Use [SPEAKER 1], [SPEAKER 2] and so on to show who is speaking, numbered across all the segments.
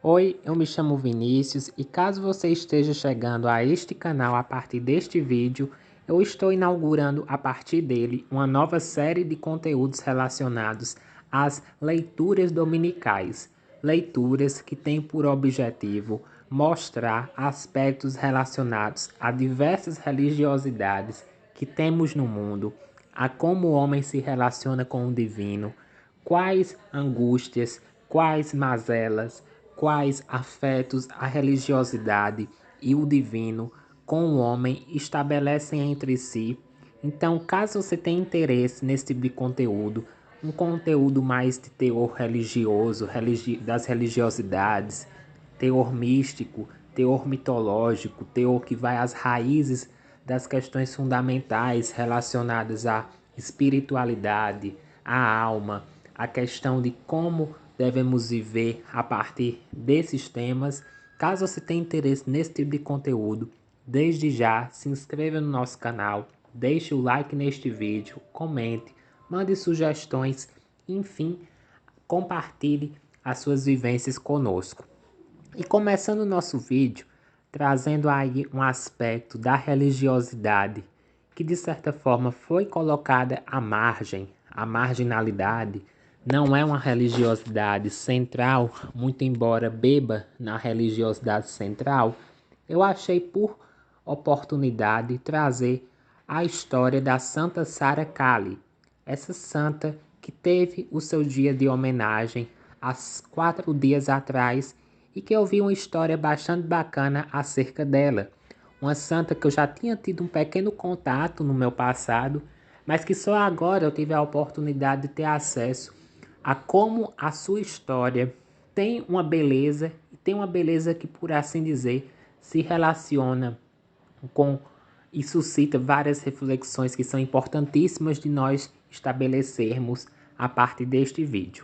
[SPEAKER 1] Oi, eu me chamo Vinícius e caso você esteja chegando a este canal a partir deste vídeo, eu estou inaugurando a partir dele uma nova série de conteúdos relacionados às leituras dominicais. Leituras que têm por objetivo mostrar aspectos relacionados a diversas religiosidades que temos no mundo, a como o homem se relaciona com o divino, quais angústias, quais mazelas, quais afetos a religiosidade e o divino com o homem estabelecem entre si. Então, caso você tenha interesse nesse tipo de conteúdo, um conteúdo mais de teor religioso, das religiosidades, teor místico, teor mitológico, teor que vai às raízes das questões fundamentais relacionadas à espiritualidade, à alma, a questão de como devemos viver a partir desses temas. Caso você tenha interesse nesse tipo de conteúdo, desde já se inscreva no nosso canal, deixe o like neste vídeo, comente, mande sugestões, enfim, compartilhe as suas vivências conosco. E começando o nosso vídeo, trazendo aí um aspecto da religiosidade que de certa forma foi colocada à margem, a marginalidade, não é uma religiosidade central, muito embora beba na religiosidade central, eu achei por oportunidade trazer a história da Santa Sara Kali, essa santa que teve o seu dia de homenagem há 4 dias atrás e que eu vi uma história bastante bacana acerca dela. Uma santa que eu já tinha tido um pequeno contato no meu passado, mas que só agora eu tive a oportunidade de ter acesso a como a sua história tem uma beleza, e tem uma beleza que, por assim dizer, se relaciona com e suscita várias reflexões que são importantíssimas de nós estabelecermos a partir deste vídeo.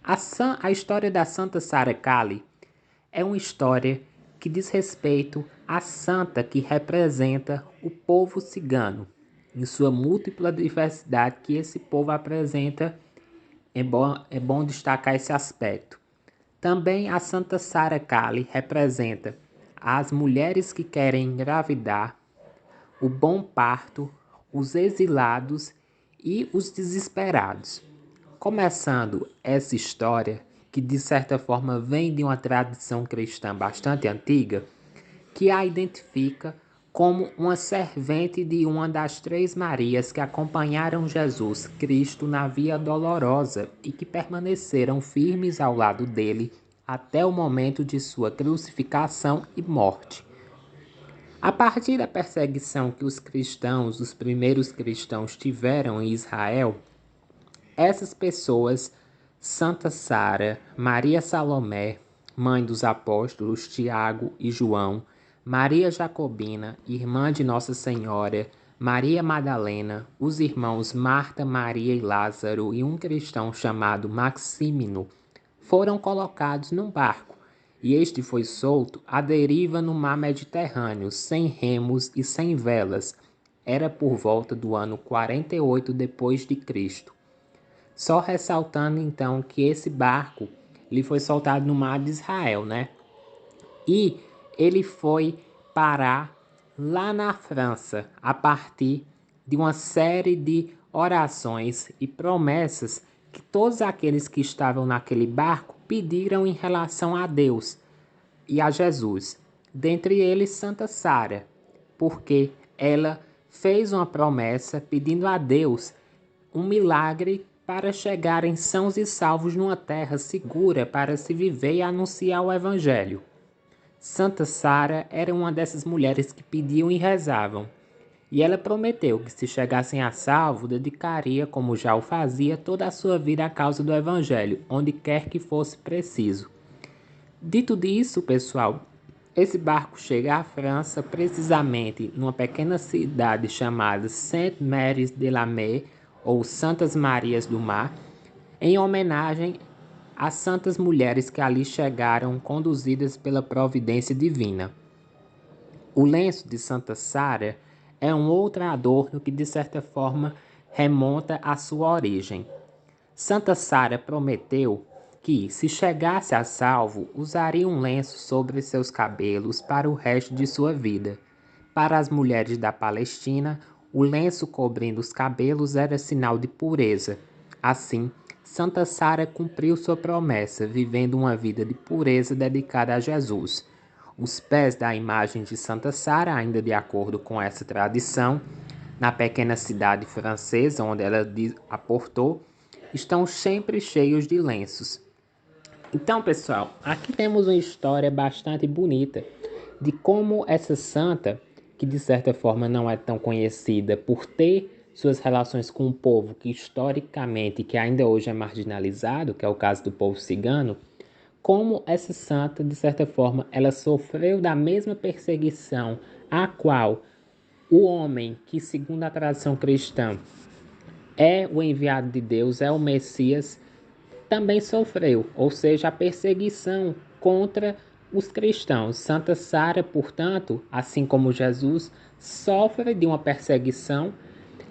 [SPEAKER 1] A história da Santa Sara Kali é uma história que diz respeito à santa que representa o povo cigano, em sua múltipla diversidade que esse povo apresenta. É bom destacar esse aspecto. Também a Santa Sara Kali representa as mulheres que querem engravidar, o bom parto, os exilados e os desesperados. Começando essa história, que de certa forma vem de uma tradição cristã bastante antiga, que a identifica como uma servente de uma das 3 Marias que acompanharam Jesus Cristo na Via Dolorosa e que permaneceram firmes ao lado dele até o momento de sua crucificação e morte. A partir da perseguição que os primeiros cristãos tiveram em Israel, essas pessoas, Santa Sara, Maria Salomé, mãe dos apóstolos Tiago e João, Maria Jacobina, irmã de Nossa Senhora, Maria Madalena, os irmãos Marta, Maria e Lázaro e um cristão chamado Maxímino, foram colocados num barco, e este foi solto à deriva no mar Mediterrâneo, sem remos e sem velas. Era por volta do ano 48 depois de Cristo. Só ressaltando então que esse barco ele foi soltado no mar de Israel, né? E ele foi parar lá na França a partir de uma série de orações e promessas que todos aqueles que estavam naquele barco pediram em relação a Deus e a Jesus. Dentre eles Santa Sara, porque ela fez uma promessa pedindo a Deus um milagre para chegarem sãos e salvos numa terra segura para se viver e anunciar o Evangelho. Santa Sara era uma dessas mulheres que pediam e rezavam, e ela prometeu que se chegassem a salvo, dedicaria, como já o fazia, toda a sua vida à causa do Evangelho, onde quer que fosse preciso. Dito disso, pessoal, esse barco chega à França, precisamente numa pequena cidade chamada Sainte-Marie-de-la-Mer, ou Santas Marias do Mar, em homenagem às santas mulheres que ali chegaram conduzidas pela providência divina. O lenço de Santa Sara é um outro adorno que de certa forma remonta à sua origem. Santa Sara prometeu que, se chegasse a salvo, usaria um lenço sobre seus cabelos para o resto de sua vida. Para as mulheres da Palestina, o lenço cobrindo os cabelos era sinal de pureza. Assim, Santa Sara cumpriu sua promessa, vivendo uma vida de pureza dedicada a Jesus. Os pés da imagem de Santa Sara, ainda de acordo com essa tradição, na pequena cidade francesa onde ela aportou, estão sempre cheios de lenços. Então, pessoal, aqui temos uma história bastante bonita de como essa santa, que de certa forma não é tão conhecida por ter suas relações com um povo que historicamente, que ainda hoje é marginalizado, que é o caso do povo cigano, como essa santa, de certa forma, ela sofreu da mesma perseguição a qual o homem que, segundo a tradição cristã, é o enviado de Deus, é o Messias, também sofreu, ou seja, a perseguição contra os cristãos. Santa Sara, portanto, assim como Jesus, sofre de uma perseguição,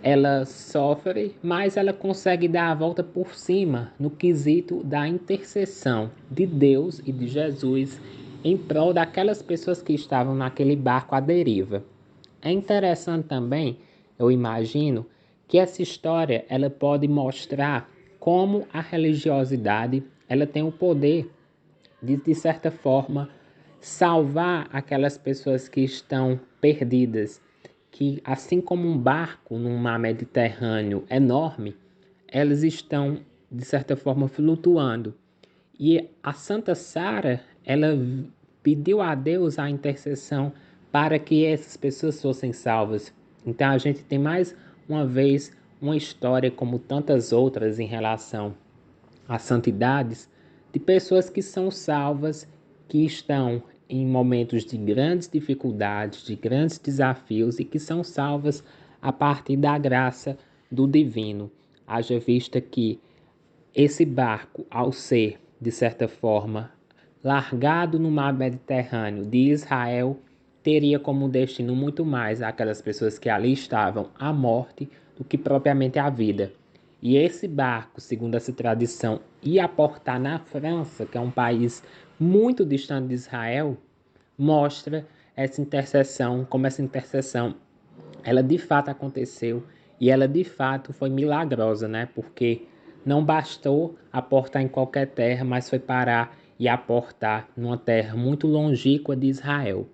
[SPEAKER 1] ela sofre, mas ela consegue dar a volta por cima no quesito da intercessão de Deus e de Jesus em prol daquelas pessoas que estavam naquele barco à deriva. É interessante também, eu imagino, que essa história ela pode mostrar como a religiosidade ela tem o poder de certa forma, salvar aquelas pessoas que estão perdidas, que assim como um barco num mar Mediterrâneo enorme, elas estão, de certa forma, flutuando. E a Santa Sara, ela pediu a Deus a intercessão para que essas pessoas fossem salvas. Então a gente tem mais uma vez uma história como tantas outras em relação às santidades de pessoas que são salvas, que estão em momentos de grandes dificuldades, de grandes desafios e que são salvas a partir da graça do divino. Haja vista que esse barco, ao ser, de certa forma, largado no mar Mediterrâneo de Israel, teria como destino muito mais aquelas pessoas que ali estavam a morte do que propriamente a vida. E esse barco, segundo essa tradição, ia aportar na França, que é um país muito distante de Israel, mostra essa intercessão, como essa intercessão, ela de fato aconteceu e ela de fato foi milagrosa, né? Porque não bastou aportar em qualquer terra, mas foi parar e aportar numa terra muito longínqua de Israel.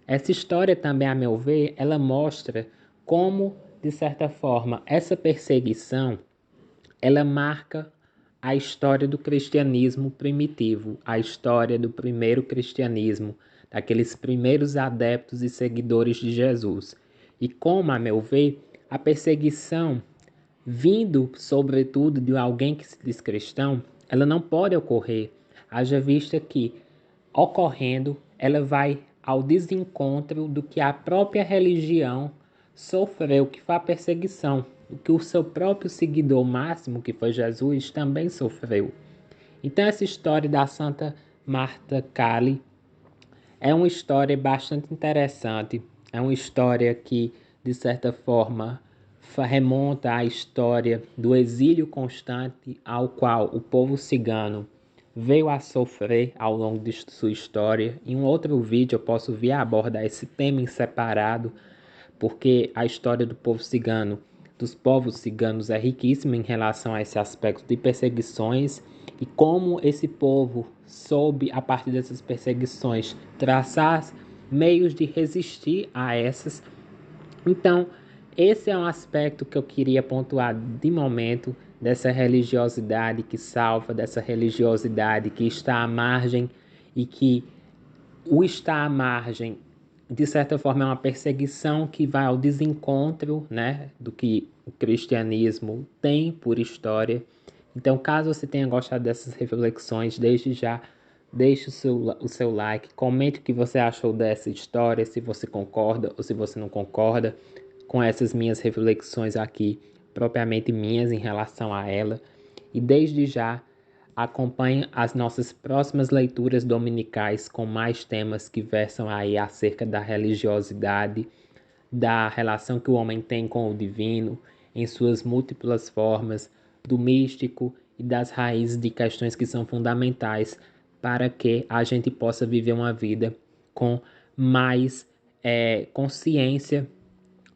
[SPEAKER 1] Essa história também, a meu ver, ela mostra como, de certa forma, essa perseguição ela marca a história do cristianismo primitivo, a história do primeiro cristianismo, daqueles primeiros adeptos e seguidores de Jesus. E como, a meu ver, a perseguição, vindo sobretudo de alguém que se diz cristão, ela não pode ocorrer, haja vista que, ocorrendo, ela vai ao desencontro do que a própria religião sofreu, que foi a perseguição, o que o seu próprio seguidor máximo, que foi Jesus, também sofreu. Então essa história da Santa Marta Cali é uma história bastante interessante, é uma história que, de certa forma, remonta à história do exílio constante ao qual o povo cigano veio a sofrer ao longo de sua história. Em um outro vídeo eu posso vir a abordar esse tema em separado, porque a história do povo cigano, dos povos ciganos, é riquíssima em relação a esse aspecto de perseguições e como esse povo soube, a partir dessas perseguições, traçar meios de resistir a essas. Então, esse é um aspecto que eu queria pontuar de momento dessa religiosidade que salva, dessa religiosidade que está à margem e que o estar à margem, de certa forma, é uma perseguição que vai ao desencontro, né, do que o cristianismo tem por história. Então, caso você tenha gostado dessas reflexões, desde já, deixe o seu like, comente o que você achou dessa história, se você concorda ou se você não concorda com essas minhas reflexões aqui, propriamente minhas em relação a ela. E desde já, acompanhe as nossas próximas leituras dominicais com mais temas que versam aí acerca da religiosidade, da relação que o homem tem com o divino em suas múltiplas formas, do místico e das raízes de questões que são fundamentais para que a gente possa viver uma vida com mais consciência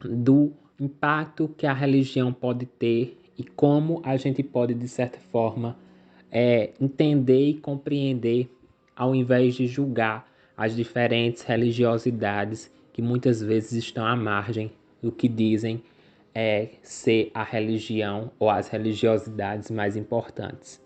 [SPEAKER 1] do impacto que a religião pode ter e como a gente pode, de certa forma, entender e compreender, ao invés de julgar as diferentes religiosidades que muitas vezes estão à margem do que dizem ser a religião ou as religiosidades mais importantes.